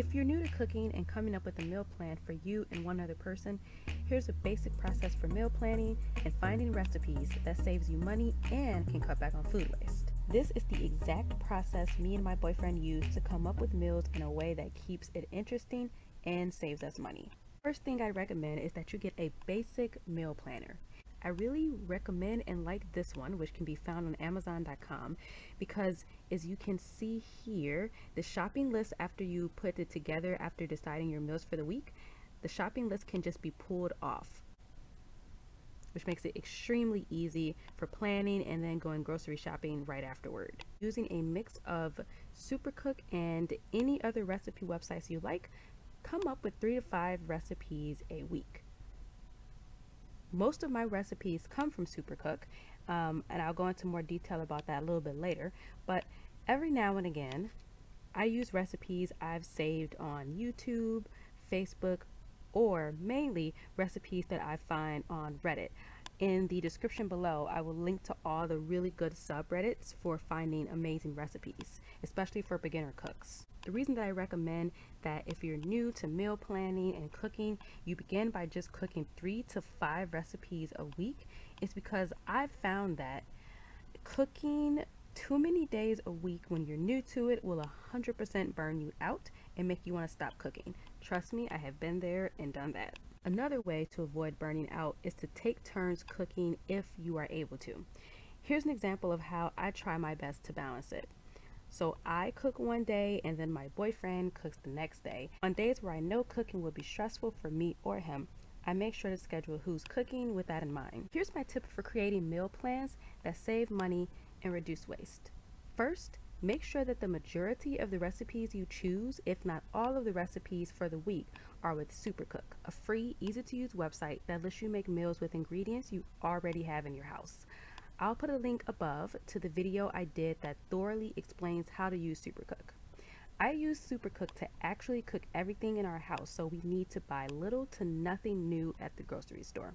If you're new to cooking and coming up with a meal plan for you and one other person, here's a basic process for meal planning and finding recipes that saves you money and can cut back on food waste. This is the exact process me and my boyfriend used to come up with meals in a way that keeps it interesting and saves us money. First thing I recommend is that you get a basic meal planner. I really recommend and like this one, which can be found on Amazon.com, because as you can see here, the shopping list after you put it together after deciding your meals for the week, the shopping list can just be pulled off, which makes it extremely easy for planning and then going grocery shopping right afterward. Using a mix of Supercook and any other recipe websites you like, come up with 3 to 5 recipes a week. Most of my recipes come from Supercook, and I'll go into more detail about that a little bit later, but every now and again I use recipes I've saved on YouTube, Facebook, or mainly recipes that I find on Reddit. In the description below, I will link to all the really good subreddits for finding amazing recipes, especially for beginner cooks. The reason that I recommend that if you're new to meal planning and cooking, you begin by just cooking 3 to 5 recipes a week is because I've found that cooking too many days a week when you're new to it will 100% burn you out and make you want to stop cooking. Trust me, I have been there and done that. Another way to avoid burning out is to take turns cooking if you are able to. Here's an example of how I try my best to balance it. So I cook one day and then my boyfriend cooks the next day. On days where I know cooking will be stressful for me or him, I make sure to schedule who's cooking with that in mind. Here's my tip for creating meal plans that save money and reduce waste. First, make sure that the majority of the recipes you choose, if not all of the recipes for the week, are with Supercook, a free, easy-to-use website that lets you make meals with ingredients you already have in your house. I'll put a link above to the video I did that thoroughly explains how to use Supercook. I use Supercook to actually cook everything in our house, so we need to buy little to nothing new at the grocery store.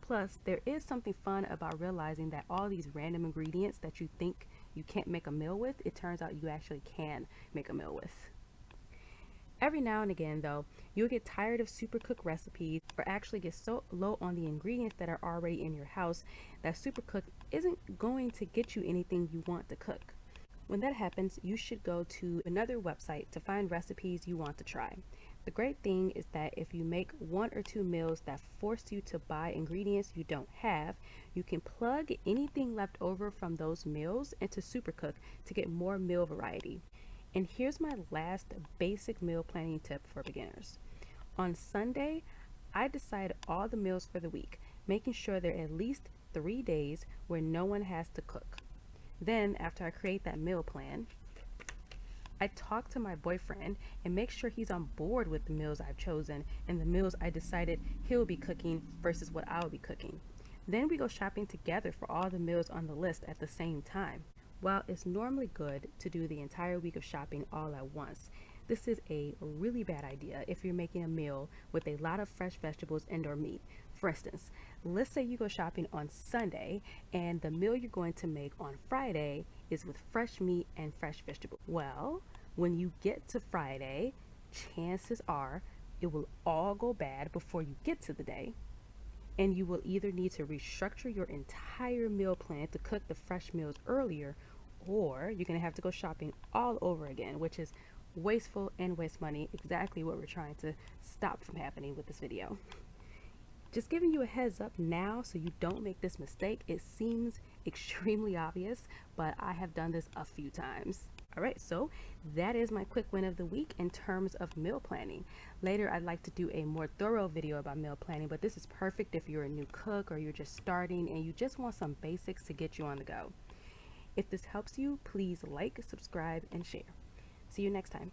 Plus, there is something fun about realizing that all these random ingredients that you think you can't make a meal with, it turns out you actually can make a meal with. Every now and again, though, you'll get tired of Supercook recipes or actually get so low on the ingredients that are already in your house that Supercook isn't going to get you anything you want to cook. When that happens, you should go to another website to find recipes you want to try. The great thing is that if you make 1 or 2 meals that force you to buy ingredients you don't have, you can plug anything left over from those meals into Supercook to get more meal variety. And here's my last basic meal planning tip for beginners. On Sunday, I decide all the meals for the week, making sure there are at least 3 days where no one has to cook. Then, after I create that meal plan, I talk to my boyfriend and make sure he's on board with the meals I've chosen and the meals I decided he'll be cooking versus what I'll be cooking. Then we go shopping together for all the meals on the list at the same time. While it's normally good to do the entire week of shopping all at once, this is a really bad idea if you're making a meal with a lot of fresh vegetables and or meat. For instance, let's say you go shopping on Sunday and the meal you're going to make on Friday is with fresh meat and fresh vegetables. Well, when you get to Friday, chances are it will all go bad before you get to the day, and you will either need to restructure your entire meal plan to cook the fresh meals earlier, or you're going to have to go shopping all over again, which is wasteful and waste money, exactly what we're trying to stop from happening with this video. Just giving you a heads up now so you don't make this mistake. It seems extremely obvious, but I have done this a few times. Alright, so that is my quick win of the week in terms of meal planning. Later, I'd like to do a more thorough video about meal planning, but this is perfect if you're a new cook or you're just starting and you just want some basics to get you on the go. If this helps you, please like, subscribe, and share. See you next time.